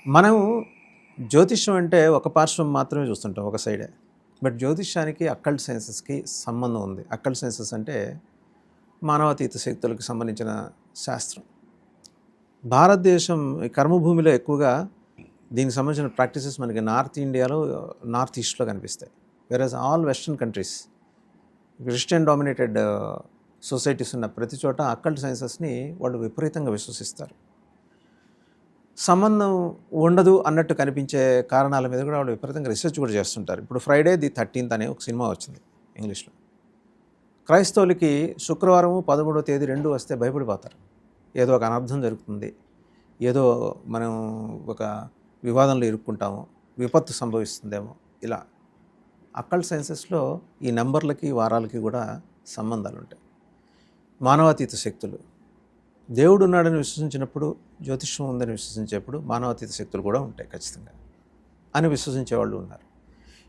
మనం జ్యోతిష్యం అంటే ఒక పార్శ్వం మాత్రమే చూస్తుంటాం, ఒక సైడే. బట్ జ్యోతిష్యానికి అక్కల్ట్ సైన్సెస్కి సంబంధం ఉంది. అక్కల్ట్ సైన్సెస్ అంటే మానవాతీత శక్తులకు సంబంధించిన శాస్త్రం. భారతదేశం ఈ కర్మభూమిలో ఎక్కువగా దీనికి సంబంధించిన ప్రాక్టీసెస్ మనకి నార్త్ ఇండియాలో, నార్త్ ఈస్ట్లో కనిపిస్తాయి. Whereas all western countries, Christian dominated societies ఉన్న ప్రతి చోట అక్కల్ట్ సైన్సెస్ని వాళ్ళు విపరీతంగా విశ్వసిస్తారు. సంబంధం ఉండదు అన్నట్టు కనిపించే కారణాల మీద కూడా వాళ్ళు విపరీతంగా రీసెర్చ్ కూడా చేస్తుంటారు. ఇప్పుడు ఫ్రైడే ది 13th అనే ఒక సినిమా వచ్చింది ఇంగ్లీష్లో. క్రైస్తవులకి శుక్రవారం 13వ తేదీ 2 వస్తే భయపడిపోతారు. ఏదో ఒక అనర్థం జరుగుతుంది, ఏదో మనం ఒక వివాదంలో ఇరుక్కుంటాము, విపత్తు సంభవిస్తుందేమో. ఇలా అక్కల్ట్ సైన్సెస్లో ఈ నెంబర్లకి వారాలకి కూడా సంబంధాలు ఉంటాయి. మానవాతీత శక్తులు, దేవుడు ఉన్నాడని విశ్వసించినప్పుడు, జ్యోతిష్యం ఉందని విశ్వసించేప్పుడు మానవాతీత శక్తులు కూడా ఉంటాయి ఖచ్చితంగా అని విశ్వసించే వాళ్ళు ఉన్నారు.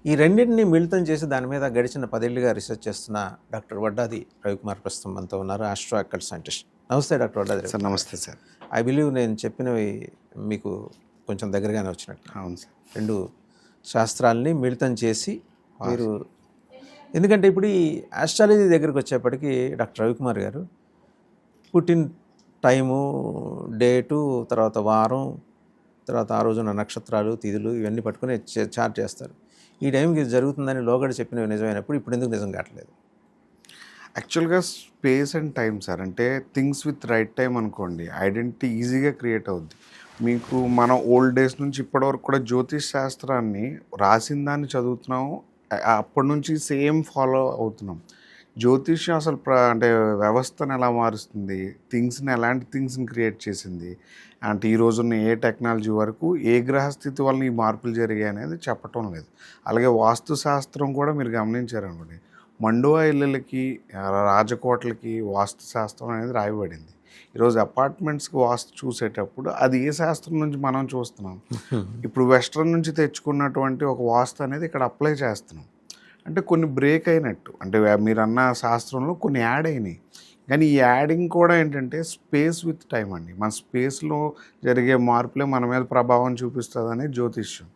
ఈ రెండింటినీ మిళితం చేసి దాని మీద గడిచిన 10 ఏళ్ళుగా రీసెర్చ్ చేస్తున్న డాక్టర్ వడ్డాది రవికుమార్ ప్రస్తుతం మనతో ఉన్నారు, ఆస్ట్రో అక్కల్ట్ సైంటిస్ట్. నమస్తే డాక్టర్ వడ్డాది సార్. నమస్తే సార్. ఐ బిలీవ్ నేను చెప్పినవి మీకు కొంచెం దగ్గరగానే వచ్చినట్టు. అవును సార్. 2 శాస్త్రాలని మిళితం చేసి మీరు, ఎందుకంటే ఇప్పుడు ఈ ఆస్ట్రాలజీ దగ్గరికి వచ్చేప్పటికీ డాక్టర్ రవికుమార్ గారు పుట్టిన టైము, డేటు, తర్వాత వారం, తర్వాత ఆ రోజున నక్షత్రాలు, తిథులు ఇవన్నీ పట్టుకుని చార్ట్ చేస్తారు. ఈ టైంకి ఇది జరుగుతుందని లోగడ చెప్పినవి నిజమైనప్పుడు ఇప్పుడు ఎందుకు నిజం కావట్లేదు? యాక్చువల్గా స్పేస్ అండ్ టైం సార్, అంటే థింగ్స్ విత్ రైట్ టైం అనుకోండి, ఐడెంటిటీ ఈజీగా క్రియేట్ అవుద్ది. మీకు మన ఓల్డ్ డేస్ నుంచి ఇప్పటివరకు కూడా జ్యోతిష్ శాస్త్రాన్ని రాసిన దాన్ని చదువుతున్నాము, అప్పటి నుంచి సేమ్ ఫాలో అవుతున్నాం. జ్యోతిష్యం అసలు అంటే వ్యవస్థను ఎలా మారుస్తుంది, థింగ్స్ని ఎలాంటి థింగ్స్ని క్రియేట్ చేసింది, అంటే ఈ రోజున్న ఏ టెక్నాలజీ వరకు ఏ గ్రహస్థితి వల్ల ఈ మార్పులు జరిగాయి అనేది చెప్పటం లేదు. అలాగే వాస్తు శాస్త్రం కూడా మీరు గమనించారనుకోండి, మండువా ఇళ్ళకి, రాజకోటలకి వాస్తు శాస్త్రం అనేది రాయబడింది. ఈరోజు అపార్ట్మెంట్స్కి వాస్తు చూసేటప్పుడు అది ఏ శాస్త్రం నుంచి మనం చూస్తున్నాం, ఇప్పుడు వెస్ట్రన్ నుంచి తెచ్చుకున్నటువంటి ఒక వాస్తు అనేది ఇక్కడ అప్లై చేస్తున్నాం. అంటే కొన్ని బ్రేక్ అయినట్టు, అంటే మీరు అన్న శాస్త్రంలో కొన్ని యాడ్ అయినాయి. కానీ ఈ యాడింగ్ కూడా ఏంటంటే స్పేస్ విత్ టైం అండి. మన స్పేస్లో జరిగే మార్పులే మన మీద ప్రభావం చూపిస్తుంది జ్యోతిష్యం.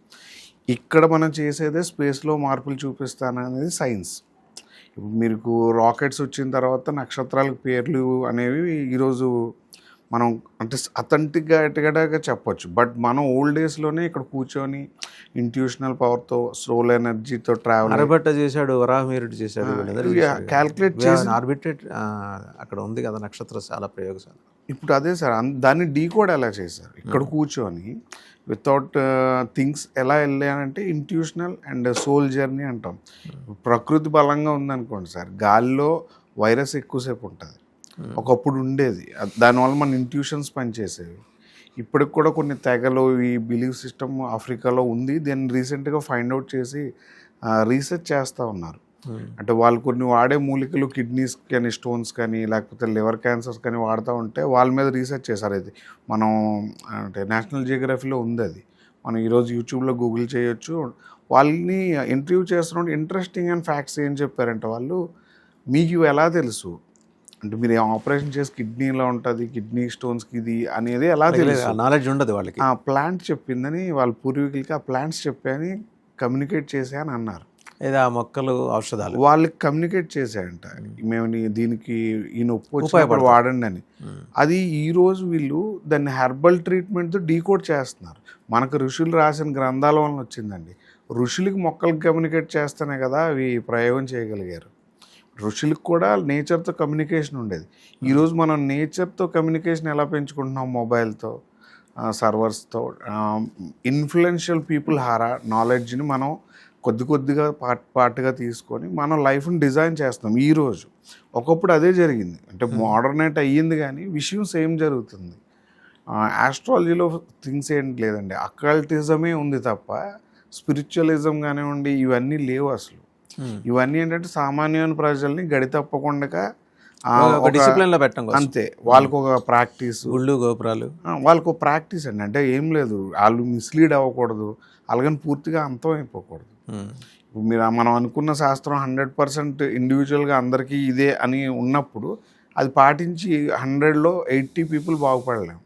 ఇక్కడ మనం చేసేదే స్పేస్లో మార్పులు చూపిస్తాననేది సైన్స్. ఇప్పుడు మీకు రాకెట్స్ వచ్చిన తర్వాత నక్షత్రాలకు పేర్లు అనేవి ఈరోజు మనం అంటే అథెంటిక్గా చెప్పొచ్చు. బట్ మనం ఓల్డ్ డేస్లోనే ఇక్కడ కూర్చొని ఇంట్యూషనల్ పవర్తో, సోల్ ఎనర్జీతో ట్రావెల్ అరబట్ట చేశాడు, వరాహమిరుడు చేశాడు, క్యాల్కులేట్ చేసి ఆర్బిట్రేట్ అక్కడ ఉంది కదా నక్షత్రశాల ప్రయోగశాల. ఇప్పుడు అదే సార్, దాన్ని డీకోడ్ ఎలా చేశారు ఇక్కడ కూర్చొని వితౌట్ థింగ్స్ ఎలా వెళ్ళానంటే ఇంట్యూషనల్ అండ్ సోల్ జర్నీ అంటాం. ప్రకృతి బలంగా ఉందనుకోండి సార్, గాలిలో వైరస్ ఎక్కువసేపు ఉంటుంది, ఒకప్పుడు ఉండేది, దానివల్ల మన ఇంట్యూషన్స్ పనిచేసేవి. ఇప్పటికి కూడా కొన్ని తెగలు ఈ బిలీఫ్ సిస్టమ్ ఆఫ్రికాలో ఉంది. దీన్ని రీసెంట్గా ఫైండ్ అవుట్ చేసి రీసెర్చ్ చేస్తూ ఉన్నారు. అంటే వాళ్ళు కొన్ని వాడే మూలికలు కిడ్నీస్ కానీ, స్టోన్స్ కానీ, లేకపోతే లివర్ క్యాన్సర్స్ కానీ వాడుతూ ఉంటే వాళ్ళ మీద రీసెర్చ్ చేశారు. అది మనం అంటే నేషనల్ జియోగ్రఫీలో ఉంది. అది మనం ఈరోజు యూట్యూబ్లో గూగుల్ చేయొచ్చు. వాళ్ళని ఇంటర్వ్యూ చేస్తున్నప్పుడు ఇంట్రెస్టింగ్ అండ్ ఫ్యాక్ట్స్ ఏం చెప్పారంటే వాళ్ళు, మీకు ఎలా తెలుసు అంటే మీరు ఆపరేషన్ చేసి కిడ్నీలో ఉంటుంది, కిడ్నీ స్టోన్స్కి ఇది అనేది ఎలా తెలుసు, నాలెడ్జ్ ఉండదు వాళ్ళకి. ఆ ప్లాంట్ చెప్పిందని వాళ్ళ పూర్వీకులకి ఆ ప్లాంట్స్ చెప్పాయని కమ్యూనికేట్ చేశాయని అన్నారు. ఏదో ఆ మొక్కలు, ఔషధాలు వాళ్ళకి కమ్యూనికేట్ చేశాయంట, మేము దీనికి ఈ నొప్పి వచ్చినప్పుడు వాడండి అని. అది ఈరోజు వీళ్ళు దాన్ని హెర్బల్ ట్రీట్మెంట్తో డీకోడ్ చేస్తున్నారు. మనకు ఋషులు రాసిన గ్రంథాల వలన వచ్చిందండి. ఋషులకి మొక్కలకు కమ్యూనికేట్ చేస్తేనే కదా అవి ప్రయోగం చేయగలిగారు. ఋషులకు కూడా నేచర్తో కమ్యూనికేషన్ ఉండేది. ఈరోజు మనం నేచర్తో కమ్యూనికేషన్ ఎలా పెంచుకుంటున్నాం, మొబైల్తో, సర్వర్స్తో. ఇన్ఫ్లుయెన్షియల్ పీపుల్ నాలెడ్జ్ని మనం కొద్దిగా పార్ట్గా తీసుకొని మనం లైఫ్ని డిజైన్ చేస్తాం ఈరోజు. ఒకప్పుడు అదే జరిగింది, అంటే మోడర్నేట్ అయ్యింది కానీ విషయం సేమ్ జరుగుతుంది. ఆస్ట్రాలజీలో థింగ్స్ ఏంటి లేదండి, అకల్టిజమే ఉంది తప్ప స్పిరిచువలిజం కానివ్వండి ఇవన్నీ లేవు అసలు. ఇవన్నీ ఏంటంటే సామాన్యమైన ప్రజల్ని గడి తప్పకుండా డిసిప్లిన్లో పెట్టడం అంతే. వాళ్ళకు ఒక ప్రాక్టీస్, గుళ్ళు గోపురాలు, వాళ్ళకు ఒక ప్రాక్టీస్ అండి. అంటే ఏం లేదు, వాళ్ళు మిస్లీడ్ అవ్వకూడదు, అలాగని పూర్తిగా అంతం అయిపోకూడదు. ఇప్పుడు మనం అనుకున్న శాస్త్రం 100% ఇండివిజువల్గా అందరికీ ఇదే అని ఉన్నప్పుడు అది పాటించి 100లో 80 పీపుల్ బాగుపడలేము.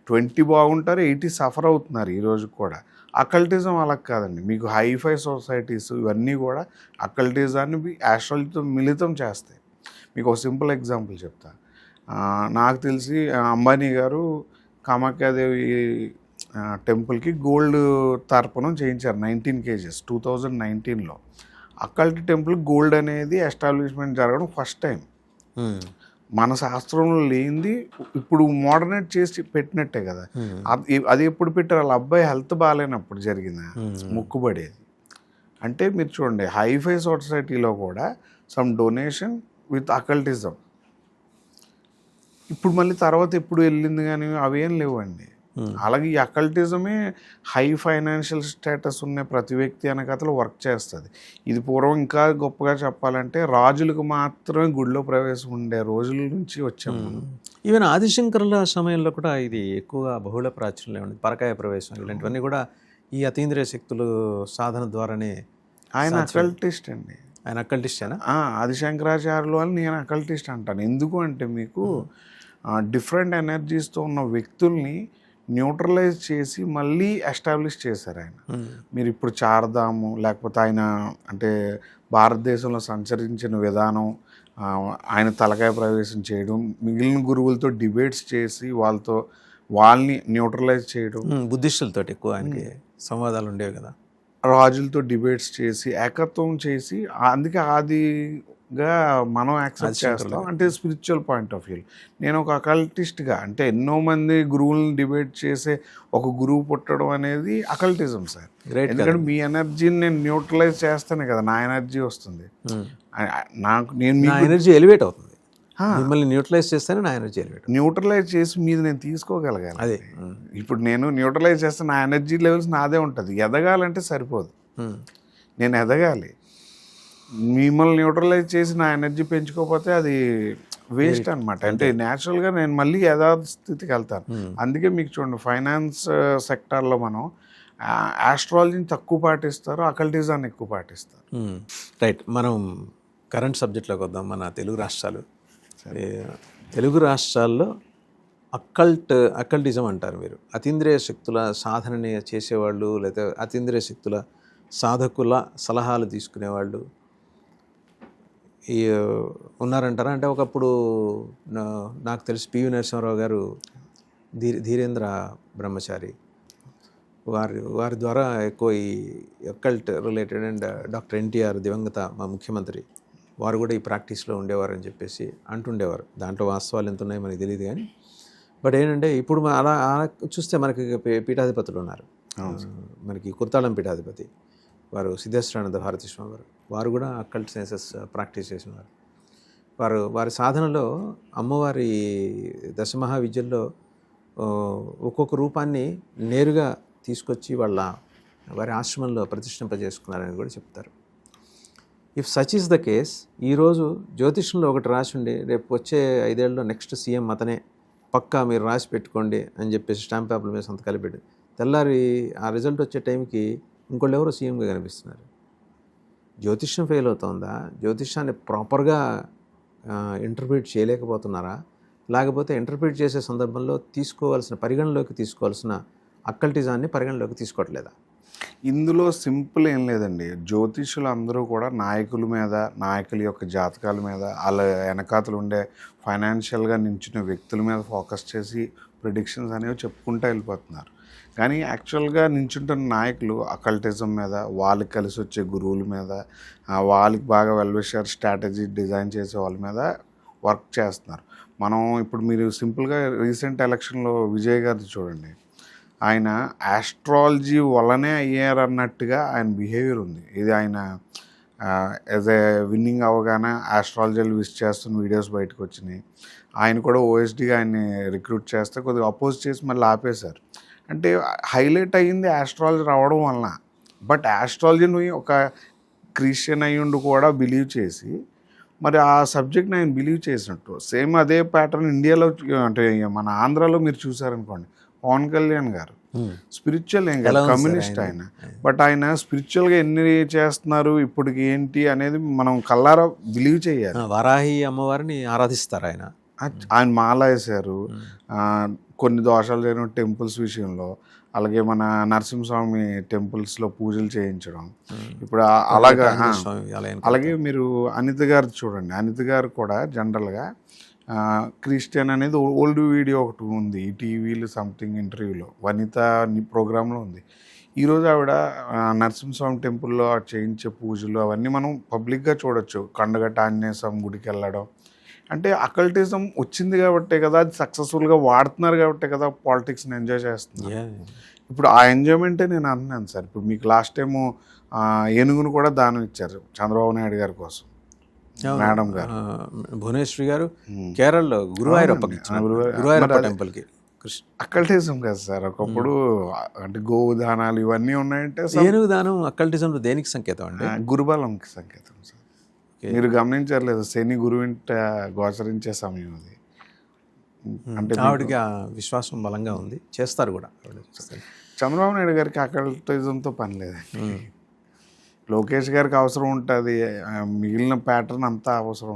20 బాగుంటారు, 80 సఫర్ అవుతున్నారు ఈ రోజు కూడా. అకల్టిజం అలా కాదండి. మీకు హైఫై సొసైటీస్ ఇవన్నీ కూడా అకల్టిజాన్ని యాస్ట్రాలజీతో మిళితం చేస్తాయి. మీకు ఒక సింపుల్ ఎగ్జాంపుల్ చెప్తా. నాకు తెలిసి అంబానీ గారు కామాఖ్యాదేవి టెంపుల్కి గోల్డ్ తర్పణం చేయించారు 19 kgs 2019లో. అకల్ట్ టెంపుల్ గోల్డ్ అనేది ఎస్టాబ్లిష్మెంట్ జరగడం ఫస్ట్ టైం. మన శాస్త్రంలో లేనిది ఇప్పుడు మోడర్నేట్ చేసి పెట్టినట్టే కదా. అది ఎప్పుడు పెట్టారు? వాళ్ళ అబ్బాయి హెల్త్ బాగాలేనప్పుడు జరిగిన మొక్కుబడేది. అంటే మీరు చూడండి, హైఫై సొసైటీలో కూడా సమ్ డొనేషన్ విత్ అకల్టిజం. ఇప్పుడు మళ్ళీ తర్వాత ఎప్పుడు వెళ్ళింది కానీ అవేం లేవండి. అలాగే ఈ అకల్టిజమే హై ఫైనాన్షియల్ స్టేటస్ ఉన్న ప్రతి వ్యక్తి అనే కథలో వర్క్ చేస్తుంది. ఇది పూర్వం ఇంకా గొప్పగా చెప్పాలంటే రాజులకు మాత్రమే గుడిలో ప్రవేశం ఉండే రోజుల నుంచి వచ్చాము. ఈవెన్ ఆదిశంకరుల సమయంలో కూడా ఇది ఎక్కువగా బహుళ ప్రాచుర్యంలో ఉంది. పరకాయ ప్రవేశం ఇలాంటివన్నీ కూడా ఈ అతీంద్రియ శక్తులు సాధన ద్వారానే. ఆయన అకల్టిస్ట్ అండి. ఆయన అకల్టిస్టేనా? ఆదిశంకరాచార్యులు అని నేను అకల్టిస్ట్ అంటాను. ఎందుకు అంటే మీకు డిఫరెంట్ ఎనర్జీస్తో ఉన్న వ్యక్తుల్ని న్యూట్రలైజ్ చేసి మళ్ళీ ఎస్టాబ్లిష్ చేశారు ఆయన. మీరు ఇప్పుడు చార్ధాము లేకపోతే ఆయన అంటే భారతదేశంలో సంచరించిన విధానం, ఆయన తలకాయ ప్రవేశం చేయడం, మిగిలిన గురువులతో డిబేట్స్ చేసి వాళ్ళని న్యూట్రలైజ్ చేయడం. బుద్ధిస్టులతో ఎక్కువ ఆయనకి సంవాదాలు ఉండేవి కదా. రాజులతో డిబేట్స్ చేసి ఏకత్వం చేసి, అందుకే ఆదిగా మనం యాక్సెప్ట్ చేస్తాం. అంటే స్పిరిచువల్ పాయింట్ ఆఫ్ వ్యూ. నేను ఒక అకల్టిస్ట్గా అంటే ఎన్నో మంది గురువులను డిబేట్ చేసే ఒక గురువు పుట్టడం అనేది అకల్టిజం సార్. ఎందుకంటే మీ ఎనర్జీని నేను న్యూట్రలైజ్ చేస్తానే కదా నా ఎనర్జీ వస్తుంది. నేను ఎనర్జీ ఎలివేట్ అవుతుంది. మిమ్మల్ని న్యూట్రలైజ్ చేస్తేనే నా ఎనర్జీ ఎలివేట్. న్యూట్రలైజ్ చేసి మీద నేను తీసుకోగలగాలి. అదే ఇప్పుడు నేను న్యూట్రలైజ్ చేస్తే నా ఎనర్జీ లెవెల్స్ నాదే ఉంటుంది. ఎదగాలంటే సరిపోదు, నేను ఎదగాలి. మిమ్మల్ని న్యూట్రలైజ్ చేసి నా ఎనర్జీ పెంచుకోకపోతే అది వేస్ట్ అనమాట. అంటే న్యాచురల్గా నేను మళ్ళీ యథాస్థితికి వెళ్తాను. అందుకే మీకు చూడండి, ఫైనాన్స్ సెక్టార్లో మనం ఆస్ట్రాలజీని తక్కువ పాటిస్తారు, అకల్టిజాన్ని ఎక్కువ పాటిస్తారు. రైట్. మనం కరెంట్ సబ్జెక్ట్లోకి వద్దాం. మన తెలుగు రాష్ట్రాల్లో అకల్టిజం అంటారు మీరు. అతీంద్రియ శక్తుల సాధనని చేసేవాళ్ళు లేదా అతీంద్రియ శక్తుల సాధకుల సలహాలు తీసుకునేవాళ్ళు ఉన్నారంటారా? అంటే ఒకప్పుడు నాకు తెలిసి పివి నరసింహారావు గారు, ధీరేంద్ర బ్రహ్మచారి వారి ద్వారా ఎక్కువ ఈ occult related, and doctor NTR దివంగత మా ముఖ్యమంత్రి వారు కూడా ఈ ప్రాక్టీస్లో ఉండేవారని చెప్పేసి అంటుండేవారు. దాంట్లో వాస్తవాలు ఎంత ఉన్నాయో మనకి తెలియదు కానీ, బట్ ఏంటంటే ఇప్పుడు అలా చూస్తే మనకి పీఠాధిపతులు ఉన్నారు. మనకి కుర్తాళం పీఠాధిపతి వారు సిద్ధేశ్వరానంద భారతీ స్వామి వారు కూడా అకల్ట్ సైన్సెస్ ప్రాక్టీస్ చేసినవారు. వారి సాధనలో అమ్మవారి దశమహా విద్యల్లో ఒక్కొక్క రూపాన్ని నేరుగా తీసుకొచ్చి వారి ఆశ్రమంలో ప్రతిష్ఠింపజేసుకున్నారని కూడా చెప్తారు. If such is the case, ఈరోజు జ్యోతిష్యంలో ఒకటి రాసి ఉండి రేపు వచ్చే 5 ఏళ్ళలో నెక్స్ట్ సీఎం అతనే పక్కా మీరు రాసి పెట్టుకోండి అని చెప్పేసి స్టాంప్ పేపర్ల మీద సంతకాలు పెట్టి తెల్లారి ఆ రిజల్ట్ వచ్చే టైంకి ఇంకోళ్ళు ఎవరో సీఎంగా కనిపిస్తున్నారు. జ్యోతిష్యం ఫెయిల్ అవుతుందా? జ్యోతిష్యాన్ని ప్రాపర్గా ఇంటర్ప్రిట్ చేయలేకపోతున్నారా? లేకపోతే ఇంటర్ప్రిట్ చేసే సందర్భంలో పరిగణలోకి తీసుకోవాల్సిన అకల్టిజాన్ని పరిగణలోకి తీసుకోవట్లేదా? ఇందులో సింపుల్ ఏం లేదండి. జ్యోతిష్యులు అందరూ కూడా నాయకుల యొక్క జాతకాల మీద, వాళ్ళ వెనకాతలు ఉండే ఫైనాన్షియల్గా నించిన వ్యక్తుల మీద ఫోకస్ చేసి ప్రిడిక్షన్స్ అనేవి చెప్పుకుంటూ వెళ్ళిపోతున్నారు. కానీ యాక్చువల్గా నించుంటున్న నాయకులు అకల్టిజం మీద, వాళ్ళకి కలిసి వచ్చే గురువుల మీద, వాళ్ళకి బాగా వెల్విషర్ స్ట్రాటజీ డిజైన్ చేసే వాళ్ళ మీద వర్క్ చేస్తున్నారు. ఇప్పుడు మీరు సింపుల్గా రీసెంట్ ఎలక్షన్లో విజయ్ గారిది చూడండి. ఆయన ఆస్ట్రాలజీ వల్లనే అయ్యారన్నట్టుగా ఆయన బిహేవియర్ ఉంది. ఇది ఆయన యాజ్ ఏ విన్నింగ్ అవగానే ఆస్ట్రాలజీలు విష్ చేస్తున్న వీడియోస్ బయటకు వచ్చినాయి. ఆయన కూడా ఓఎస్డీగా ఆయన్ని రిక్రూట్ చేస్తే కొద్దిగా అపోజ్ చేసి మళ్ళీ ఆపేశారు. అంటే హైలైట్ అయ్యింది ఆస్ట్రాలజీ రావడం వలన. బట్ ఆస్ట్రాలజీని ఒక క్రిస్టియన్ అయ్యుండి కూడా బిలీవ్ చేసి, మరి ఆ సబ్జెక్ట్ని ఆయన బిలీవ్ చేసినట్టు సేమ్ అదే ప్యాటర్న్ ఇండియాలో అంటే మన ఆంధ్రాలో మీరు చూసారనుకోండి, పవన్ కళ్యాణ్ గారు స్పిరిచువల్ ఏం కాదు, కమ్యూనిస్ట్ ఆయన. బట్ ఆయన స్పిరిచువల్గా ఎన్ని చేస్తున్నారు ఇప్పటికి ఏంటి అనేది మనం కల్లారా బిలీవ్ చేయాలి. వారాహి అమ్మవారిని ఆరాధిస్తారు ఆయన మాల వేశారు, కొన్ని దోషాలు జరిగిన టెంపుల్స్ విషయంలో, అలాగే మన నరసింహస్వామి టెంపుల్స్లో పూజలు చేయించడం. ఇప్పుడు అలాగా ఆంజనేయ స్వామి ఆలయానికి అలాగే మీరు అనిత గారు చూడండి, అనిత గారు కూడా జనరల్గా క్రిస్టియన్ అనేది ఓల్డ్ వీడియో ఒకటి ఉంది ఈ టీవీలో సంథింగ్ ఇంటర్వ్యూలో, వనిత ప్రోగ్రాంలో ఉంది. ఈరోజు ఆవిడ నరసింహస్వామి టెంపుల్లో చేయించే పూజలు అవన్నీ మనం పబ్లిక్గా చూడొచ్చు. కొండగట్ట ఆంజనేయ స్వామి గుడికి వెళ్ళడం అంటే అకల్టిజం వచ్చింది కాబట్టే కదా, అది సక్సెస్ఫుల్గా వాడుతున్నారు కాబట్టే కదా పాలిటిక్స్ని ఎంజాయ్ చేస్తున్నారు. ఇప్పుడు ఆ ఎంజాయ్మెంటే నేను అంటున్నాను సార్. ఇప్పుడు మీకు లాస్ట్ టైము ఏనుగును కూడా దానం ఇచ్చారు చంద్రబాబు నాయుడు గారి కోసం, మేడం గారు. భువనేశ్వరి గారు కేరళలో గురువాయూరప్పకి ఇచ్చిన గురువాయూరప్ప టెంపుల్కి. అకల్టిజం కదా సార్. ఒకప్పుడు అంటే గోవు దానాలు ఇవన్నీ ఉన్నాయంటే ఏనుగు దానం అకల్టిజం దేనికి సంకేతం అండి? గురుబలంకి సంకేతం సార్. మీరు గమనించలేదు, శని గురువింట గోచరించే సమయం అది. అంటే ఆవిడకి ఆ విశ్వాసం బలంగా ఉంది, చేస్తారు కూడా. చంద్రబాబు నాయుడు గారికి అకల్టిజంతో పని లేదండి. లోకేష్ గారికి అవసరం ఉంటుంది, మిగిలిన ప్యాటర్న్ అంతా అవసరం